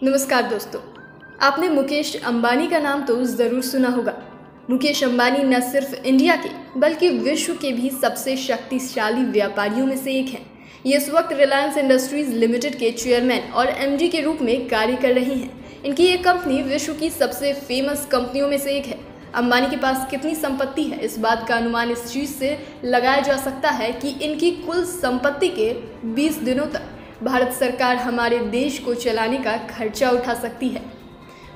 नमस्कार दोस्तों, आपने मुकेश अंबानी का नाम तो ज़रूर सुना होगा। मुकेश अंबानी न सिर्फ इंडिया के बल्कि विश्व के भी सबसे शक्तिशाली व्यापारियों में से एक हैं। ये इस वक्त रिलायंस इंडस्ट्रीज लिमिटेड के चेयरमैन और एमडी के रूप में कार्य कर रहे हैं। इनकी ये कंपनी विश्व की सबसे फेमस कंपनियों में से एक है। अंबानी के पास कितनी संपत्ति है, इस बात का अनुमान इस चीज़ से लगाया जा सकता है कि इनकी कुल संपत्ति के 20 दिनों तक भारत सरकार हमारे देश को चलाने का खर्चा उठा सकती है।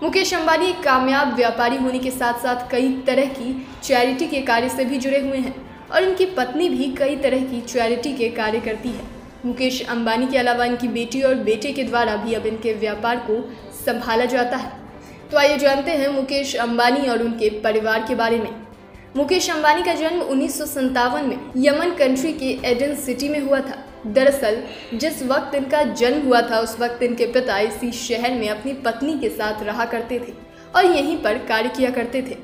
मुकेश अंबानी एक कामयाब व्यापारी होने के साथ साथ कई तरह की चैरिटी के कार्य से भी जुड़े हुए हैं और इनकी पत्नी भी कई तरह की चैरिटी के कार्य करती है। मुकेश अंबानी के अलावा इनकी बेटी और बेटे के द्वारा भी अब इनके व्यापार को संभाला जाता है। तो आइए जानते हैं मुकेश अंबानी और उनके परिवार के बारे में। मुकेश अंबानी का जन्म 1957 में यमन कंट्री के एडन सिटी में हुआ था। दरअसल जिस वक्त इनका जन्म हुआ था उस वक्त इनके पिता इसी शहर में अपनी पत्नी के साथ रहा करते थे और यहीं पर कार्य किया करते थे।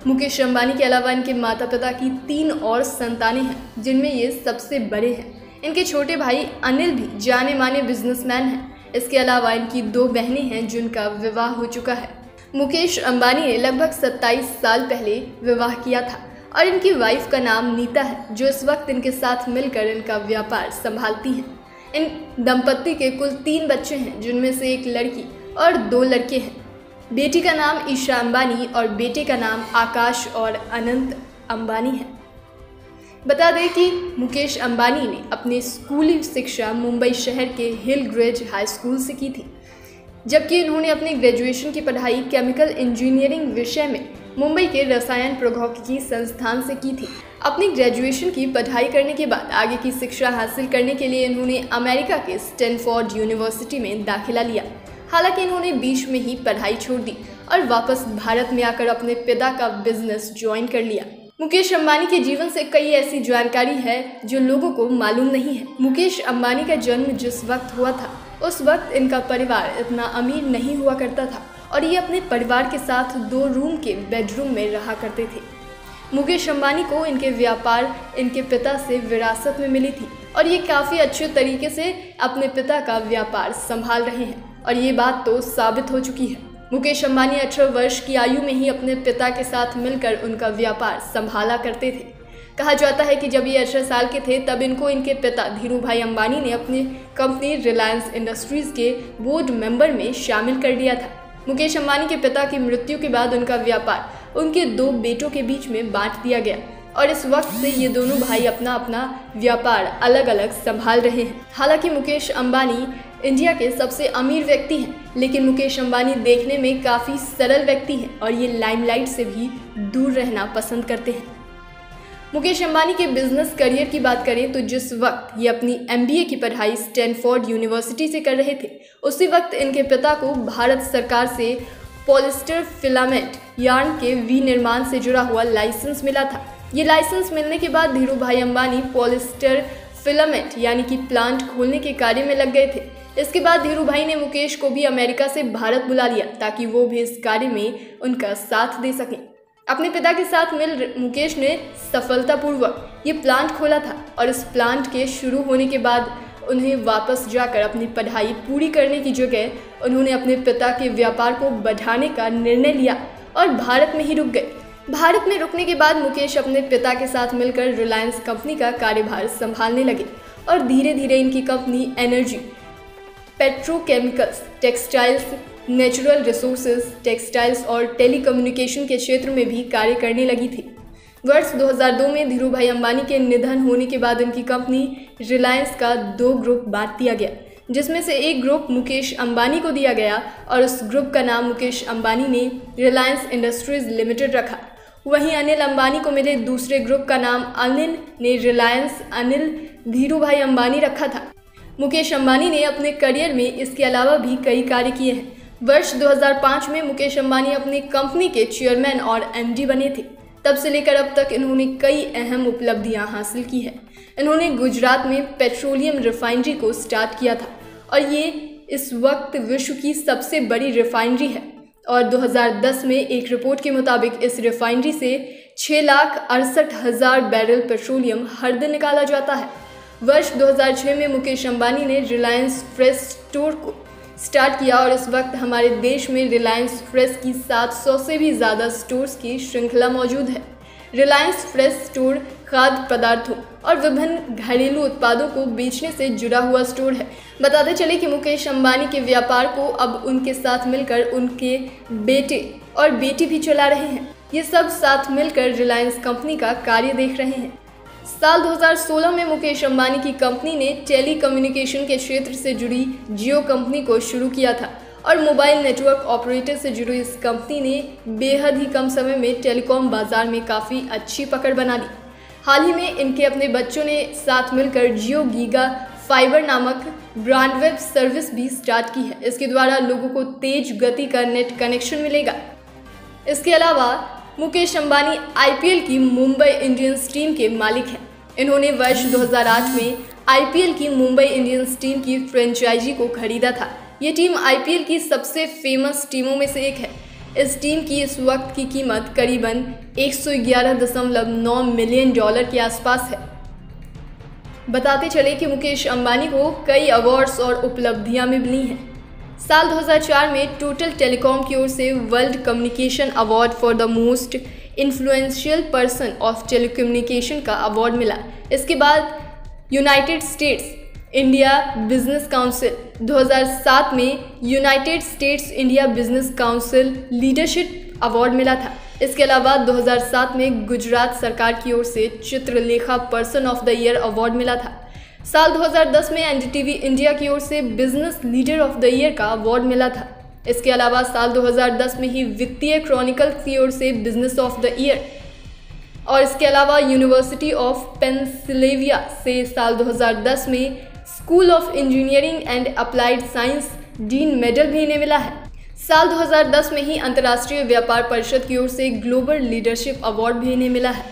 मुकेश अंबानी के अलावा इनके माता पिता की 3 और संतानें हैं, जिनमें ये सबसे बड़े हैं। इनके छोटे भाई अनिल भी जाने माने बिजनेसमैन हैं। इसके अलावा इनकी 2 बहनें हैं जिनका विवाह हो चुका है। मुकेश अंबानी ने लगभग 27 साल पहले विवाह किया था और इनकी वाइफ का नाम नीता है, जो इस वक्त इनके साथ मिलकर इनका व्यापार संभालती हैं। इन दंपत्ति के कुल 3 बच्चे हैं, जिनमें से 1 लड़की और 2 लड़के हैं। बेटी का नाम ईशा अंबानी और बेटे का नाम आकाश और अनंत अंबानी है। बता दें कि मुकेश अंबानी ने अपनी स्कूली शिक्षा मुंबई शहर के हिल ग्रेज हाई स्कूल से की थी, जबकि इन्होंने अपनी ग्रेजुएशन की पढ़ाई केमिकल इंजीनियरिंग विषय में मुंबई के रसायन प्रौद्योगिकी संस्थान से की थी। अपनी ग्रेजुएशन की पढ़ाई करने के बाद आगे की शिक्षा हासिल करने के लिए इन्होंने अमेरिका के स्टैनफोर्ड यूनिवर्सिटी में दाखिला लिया। हालांकि इन्होंने बीच में ही पढ़ाई छोड़ दी और वापस भारत में आकर अपने पिता का बिजनेस ज्वाइन कर लिया। मुकेश अंबानी के जीवन से कई ऐसी जानकारी है जो लोगों को मालूम नहीं है। मुकेश अंबानी का जन्म जिस वक्त हुआ था उस वक्त इनका परिवार इतना अमीर नहीं हुआ करता था और ये अपने परिवार के साथ 2 रूम के बेडरूम में रहा करते थे। मुकेश अंबानी को इनके व्यापार इनके पिता से विरासत में मिली थी और ये काफ़ी अच्छे तरीके से अपने पिता का व्यापार संभाल रहे हैं और ये बात तो साबित हो चुकी है। मुकेश अंबानी 18 वर्ष की आयु में ही अपने पिता के साथ मिलकर उनका व्यापार संभाला करते थे। कहा जाता है कि जब ये 18 साल के थे तब इनको इनके पिता धीरूभाई अंबानी ने अपनी कंपनी रिलायंस इंडस्ट्रीज के बोर्ड मेंबर में शामिल कर दिया था। मुकेश अंबानी के पिता की मृत्यु के बाद उनका व्यापार उनके 2 बेटों के बीच में बांट दिया गया और इस वक्त से ये दोनों भाई अपना अपना व्यापार अलग अलग संभाल रहे हैं। हालांकि मुकेश अंबानी इंडिया के सबसे अमीर व्यक्ति हैं, लेकिन मुकेश अंबानी देखने में काफ़ी सरल व्यक्ति हैं और ये लाइमलाइट से भी दूर रहना पसंद करते हैं। मुकेश अंबानी के बिजनेस करियर की बात करें तो जिस वक्त ये अपनी MBA की पढ़ाई स्टैनफोर्ड यूनिवर्सिटी से कर रहे थे उसी वक्त इनके पिता को भारत सरकार से पॉलिस्टर फिलामेंट यार्न के विनिर्माण से जुड़ा हुआ लाइसेंस मिला था। ये लाइसेंस मिलने के बाद धीरूभाई अंबानी पॉलिस्टर फिलामेंट यानी कि प्लांट खोलने के कार्य में लग गए थे। इसके बाद धीरूभाई ने मुकेश को भी अमेरिका से भारत बुला लिया ताकि वो भी इस कार्य में उनका साथ दे सकें। अपने पिता के साथ मिल मुकेश ने सफलतापूर्वक ये प्लांट खोला था और इस प्लांट के शुरू होने के बाद उन्हें वापस जाकर अपनी पढ़ाई पूरी करने की जगह उन्होंने अपने पिता के व्यापार को बढ़ाने का निर्णय लिया और भारत में ही रुक गए। भारत में रुकने के बाद मुकेश अपने पिता के साथ मिलकर रिलायंस कंपनी का कार्यभार संभालने लगे और धीरे धीरे इनकी company energy, petrochemicals, textiles, natural resources, textiles और टेलीकम्युनिकेशन के क्षेत्र में भी कार्य करने लगी थी। वर्ष 2002 में धीरूभाई अंबानी के निधन होने के बाद इनकी कंपनी रिलायंस का 2 ग्रुप बांट दिया गया, जिसमें से एक ग्रुप मुकेश अंबानी को दिया गया और उस ग्रुप का नाम मुकेश अंबानी ने रिलायंस इंडस्ट्रीज लिमिटेड रखा। वहीं अनिल अंबानी को मिले दूसरे ग्रुप का नाम अनिल ने रिलायंस अनिल धीरूभाई अंबानी रखा था। मुकेश अंबानी ने अपने करियर में इसके अलावा भी कई कार्य किए हैं। वर्ष 2005 में मुकेश अंबानी अपनी कंपनी के चेयरमैन और MD बने थे। तब से लेकर अब तक इन्होंने कई अहम उपलब्धियां हासिल की है। इन्होंने गुजरात में पेट्रोलियम रिफाइनरी को स्टार्ट किया था और ये इस वक्त विश्व की सबसे बड़ी रिफाइनरी है और 2010 में एक रिपोर्ट के मुताबिक इस रिफाइनरी से 6,68,000 बैरल पेट्रोलियम हर दिन निकाला जाता है। वर्ष 2006 में मुकेश अंबानी ने रिलायंस फ्रेश स्टोर को स्टार्ट किया और इस वक्त हमारे देश में रिलायंस फ्रेश की 700 से भी ज़्यादा स्टोर्स की श्रृंखला मौजूद है। रिलायंस फ्रेश स्टोर खाद्य पदार्थों और विभिन्न घरेलू उत्पादों को बेचने से जुड़ा हुआ स्टोर है। बताते चले कि मुकेश अंबानी के व्यापार को अब उनके साथ मिलकर उनके बेटे और बेटी भी चला रहे हैं। ये सब साथ मिलकर रिलायंस कंपनी का कार्य देख रहे हैं। साल 2016 में मुकेश अंबानी की कंपनी ने टेली कम्युनिकेशन के क्षेत्र से जुड़ी जियो कंपनी को शुरू किया था और मोबाइल नेटवर्क ऑपरेटर से जुड़ी इस कंपनी ने बेहद ही कम समय में टेलीकॉम बाजार में काफ़ी अच्छी पकड़ बना ली। हाल ही में इनके अपने बच्चों ने साथ मिलकर जियो गीगा फाइबर नामक ब्रॉडबैंड सर्विस भी स्टार्ट की है। इसके द्वारा लोगों को तेज गति का नेट कनेक्शन मिलेगा। इसके अलावा मुकेश अंबानी आईपीएल की मुंबई इंडियंस टीम के मालिक हैं। इन्होंने वर्ष 2008 में आईपीएल की मुंबई इंडियंस टीम की फ्रेंचाइजी को खरीदा था। ये टीम आईपीएल की सबसे फेमस टीमों में से एक है। इस टीम की इस वक्त की कीमत करीबन 111.9 मिलियन डॉलर के आसपास है। बताते चले कि मुकेश अंबानी को कई अवार्ड्स और उपलब्धियां भी मिली हैं। साल 2004 में टोटल टेलीकॉम की ओर से world communication award for the most influential person of telecommunication का अवार्ड मिला। इसके बाद United states India business council 2007 में United states India business council leadership award मिला था। इसके अलावा 2007 में गुजरात सरकार की ओर से Chitralekha person of the year award मिला था। साल 2010 में एनडीटीवी इंडिया की ओर से business leader of the year का अवार्ड मिला था। इसके अलावा साल 2010 में ही वित्तीय क्रॉनिकल की ओर से बिजनेस ऑफ द ईयर और इसके अलावा यूनिवर्सिटी ऑफ पेंसिल्वेनिया से साल 2010 में school of engineering and applied science dean medal भी इन्हें मिला है। साल 2010 में ही अंतर्राष्ट्रीय व्यापार परिषद की ओर से ग्लोबल लीडरशिप अवार्ड भी इन्हें मिला है।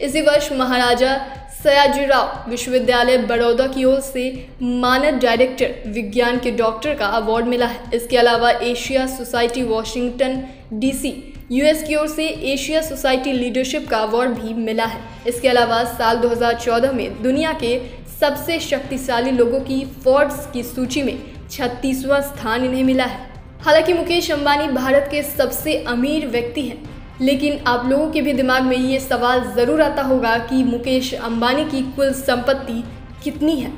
इसी वर्ष महाराजा सयाजीराव विश्वविद्यालय बड़ौदा की ओर से मानद डायरेक्टर विज्ञान के डॉक्टर का अवार्ड मिला है। इसके अलावा Asia society Washington DC US की ओर से एशिया सोसाइटी लीडरशिप का अवार्ड भी मिला है। इसके अलावा साल 2014 में दुनिया के सबसे शक्तिशाली लोगों की फोर्ब्स की सूची में 36वां स्थान इन्हें मिला है। हालांकि मुकेश अंबानी भारत के सबसे अमीर व्यक्ति हैं, लेकिन आप लोगों के भी दिमाग में ये सवाल ज़रूर आता होगा कि मुकेश अंबानी की कुल संपत्ति कितनी है।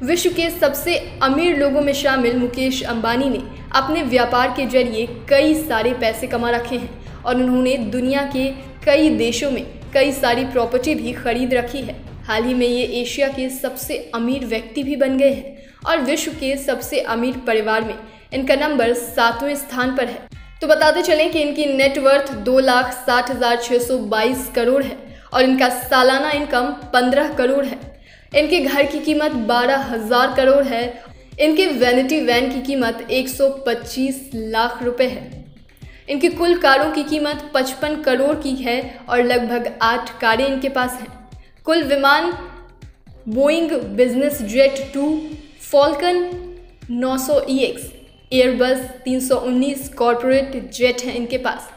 विश्व के सबसे अमीर लोगों में शामिल मुकेश अंबानी ने अपने व्यापार के जरिए कई सारे पैसे कमा रखे हैं और उन्होंने दुनिया के कई देशों में कई सारी प्रॉपर्टी भी खरीद रखी है। हाल ही में ये एशिया के सबसे अमीर व्यक्ति भी बन गए हैं और विश्व के सबसे अमीर परिवार में इनका नंबर 7वें स्थान पर है। तो बताते चलें कि इनकी नेटवर्थ 2,60,622 करोड़ है और इनका सालाना इनकम 15 करोड़ है। इनके घर की कीमत 12,000 करोड़ है। इनके वैनिटी वैन की कीमत 125 लाख रुपए है। इनकी कुल कारों की कीमत 55 करोड़ की है और लगभग 8 कारें इनके पास हैं। कुल विमान Boeing business jet 2, Falcon 900 EX, Airbus 319 corporate jet है इनके पास।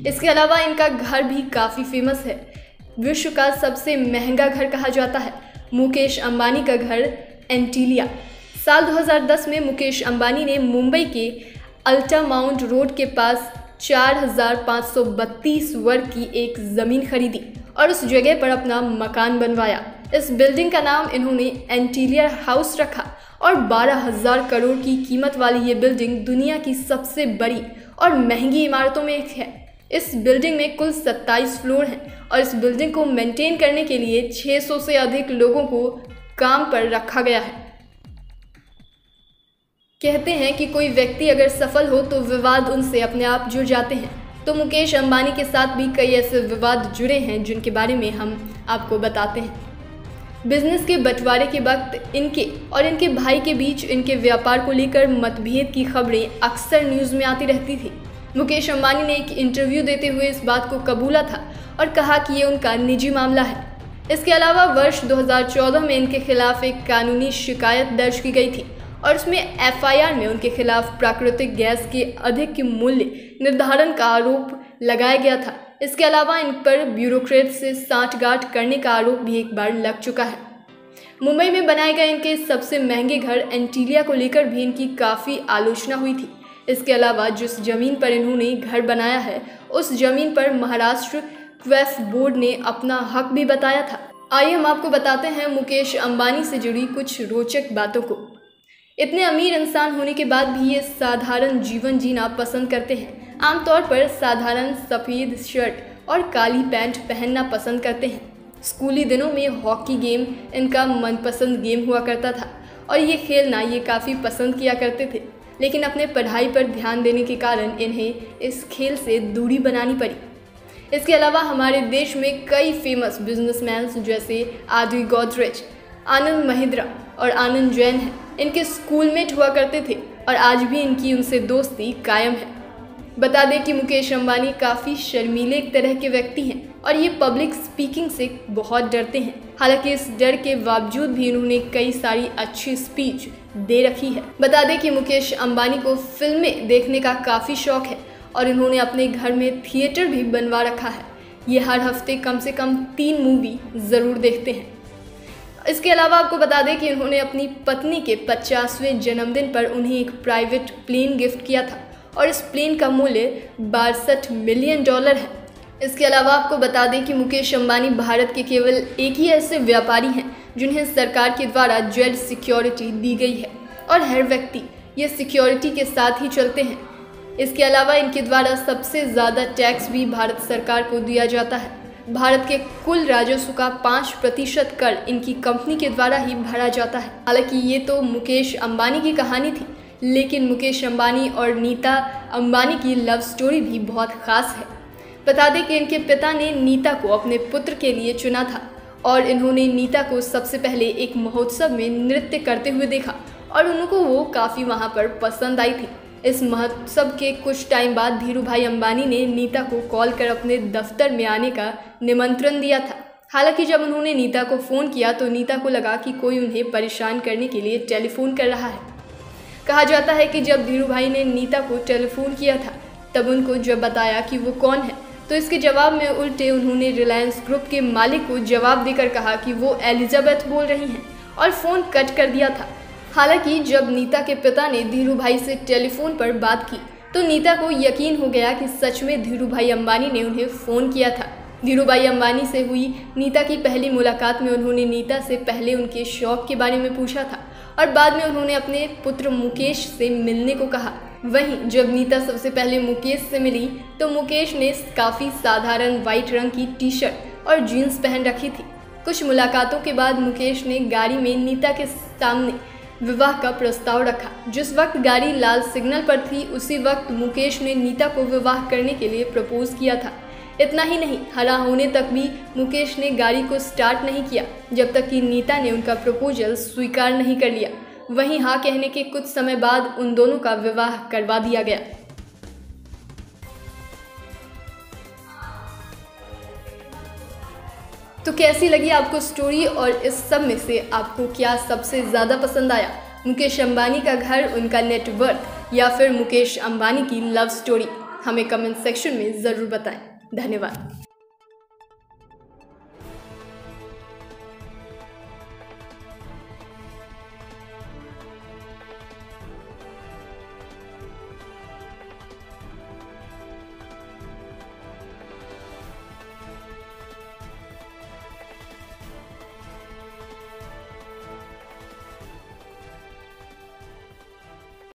इसके अलावा इनका घर भी काफ़ी फेमस है। विश्व का सबसे महंगा घर कहा जाता है मुकेश अंबानी का घर एंटीलिया। साल 2010 में मुकेश अंबानी ने मुंबई के अल्टामाउंट रोड के पास 4,532 वर्ग की एक ज़मीन खरीदी और उस जगह पर अपना मकान बनवाया। इस बिल्डिंग का नाम इन्होंने एंटीलिया हाउस रखा और 12,000 करोड़ की कीमत वाली ये बिल्डिंग दुनिया की सबसे बड़ी और महंगी इमारतों में एक है। इस बिल्डिंग में कुल 27 फ्लोर हैं और इस बिल्डिंग को मेंटेन करने के लिए 600 से अधिक लोगों को काम पर रखा गया है। कहते हैं कि कोई व्यक्ति अगर सफल हो तो विवाद उनसे अपने आप जुड़ जाते हैं। तो मुकेश अंबानी के साथ भी कई ऐसे विवाद जुड़े हैं जिनके बारे में हम आपको बताते हैं। बिजनेस के बंटवारे के वक्त इनके और इनके भाई के बीच इनके व्यापार को लेकर मतभेद की खबरें अक्सर न्यूज़ में आती रहती थी। मुकेश अंबानी ने एक इंटरव्यू देते हुए इस बात को कबूला था और कहा कि ये उनका निजी मामला है। इसके अलावा वर्ष 2014 में इनके खिलाफ एक कानूनी शिकायत दर्ज की गई थी और उसमें एफआईआर में उनके खिलाफ प्राकृतिक गैस के अधिक मूल्य निर्धारण का आरोप लगाया गया था। इसके अलावा इन पर ब्यूरोक्रेट से सांठगांठ करने का आरोप भी एक बार लग चुका है। मुंबई में बनाए गए इनके सबसे महंगे घर एंटीलिया को लेकर भी इनकी काफ़ी आलोचना हुई थी। इसके अलावा जिस जमीन पर इन्होंने घर बनाया है उस जमीन पर महाराष्ट्र वक्फ बोर्ड ने अपना हक भी बताया था। आइए हम आपको बताते हैं मुकेश अंबानी से जुड़ी कुछ रोचक बातों को। इतने अमीर इंसान होने के बाद भी ये साधारण जीवन जीना पसंद करते हैं। आमतौर पर साधारण सफ़ेद शर्ट और काली पैंट पहनना पसंद करते हैं। स्कूली दिनों में हॉकी गेम इनका मनपसंद गेम हुआ करता था और ये खेलना ये काफ़ी पसंद किया करते थे, लेकिन अपने पढ़ाई पर ध्यान देने के कारण इन्हें इस खेल से दूरी बनानी पड़ी। इसके अलावा हमारे देश में कई फेमस बिजनेसमैन जैसे आदि गोदरेज, आनंद महिंद्रा और आनंद जैन हैं। इनके स्कूलमेट हुआ करते थे और आज भी इनकी उनसे दोस्ती कायम है। बता दें कि मुकेश अंबानी काफ़ी शर्मीले एक तरह के व्यक्ति हैं और ये पब्लिक स्पीकिंग से बहुत डरते हैं। हालांकि इस डर के बावजूद भी इन्होंने कई सारी अच्छी स्पीच दे रखी है। बता दें कि मुकेश अंबानी को फिल्में देखने का काफ़ी शौक है और इन्होंने अपने घर में थिएटर भी बनवा रखा है। ये हर हफ्ते कम से कम 3 मूवी ज़रूर देखते हैं। इसके अलावा आपको बता दें कि इन्होंने अपनी पत्नी के 50वें जन्मदिन पर उन्हें एक प्राइवेट प्लेन गिफ्ट किया था और इस प्लेन का मूल्य $62 मिलियन है। इसके अलावा आपको बता दें कि मुकेश अंबानी भारत के केवल एक ही ऐसे व्यापारी हैं जिन्हें सरकार के द्वारा जेड सिक्योरिटी दी गई है और हर व्यक्ति ये सिक्योरिटी के साथ ही चलते हैं। इसके अलावा इनके द्वारा सबसे ज़्यादा टैक्स भी भारत सरकार को दिया जाता है। भारत के कुल राजस्व का 5% कर इनकी कंपनी के द्वारा ही भरा जाता है। हालांकि ये तो मुकेश अंबानी की कहानी थी, लेकिन मुकेश अंबानी और नीता अंबानी की लव स्टोरी भी बहुत ख़ास है। बता दें कि इनके पिता ने नीता को अपने पुत्र के लिए चुना था और इन्होंने नीता को सबसे पहले एक महोत्सव में नृत्य करते हुए देखा और उनको वो काफ़ी वहाँ पर पसंद आई थी। इस महोत्सव के कुछ टाइम बाद धीरूभाई अंबानी ने नीता को कॉल कर अपने दफ्तर में आने का निमंत्रण दिया था। हालांकि जब उन्होंने नीता को फ़ोन किया तो नीता को लगा कि कोई उन्हें परेशान करने के लिए टेलीफोन कर रहा है। कहा जाता है कि जब धीरूभाई ने नीता को टेलीफोन किया था तब उनको जब बताया कि वो कौन है तो इसके जवाब में उल्टे उन्होंने रिलायंस ग्रुप के मालिक को जवाब देकर कहा कि वो एलिजाबेथ बोल रही हैं और फ़ोन कट कर दिया था। हालांकि जब नीता के पिता ने धीरूभाई से टेलीफोन पर बात की तो नीता को यकीन हो गया कि सच में धीरूभाई अंबानी ने उन्हें फ़ोन किया था। धीरूभाई अंबानी से हुई नीता की पहली मुलाकात में उन्होंने नीता से पहले उनके शौक के बारे में पूछा था और बाद में उन्होंने अपने पुत्र मुकेश से मिलने को कहा। वहीं जब नीता सबसे पहले मुकेश से मिली तो मुकेश ने काफ़ी साधारण वाइट रंग की टी-शर्ट और जीन्स पहन रखी थी। कुछ मुलाकातों के बाद मुकेश ने गाड़ी में नीता के सामने विवाह का प्रस्ताव रखा। जिस वक्त गाड़ी लाल सिग्नल पर थी उसी वक्त मुकेश ने नीता को विवाह करने के लिए प्रपोज किया था। इतना ही नहीं, हरा होने तक भी मुकेश ने गाड़ी को स्टार्ट नहीं किया जब तक कि नीता ने उनका प्रपोजल स्वीकार नहीं कर लिया। वहीं हाँ कहने के कुछ समय बाद उन दोनों का विवाह करवा दिया गया। तो कैसी लगी आपको स्टोरी और इस सब में से आपको क्या सबसे ज़्यादा पसंद आया? मुकेश अंबानी का घर, उनका नेटवर्थ या फिर मुकेश अंबानी की लव स्टोरी? हमें कमेंट सेक्शन में ज़रूर बताएं। धन्यवाद।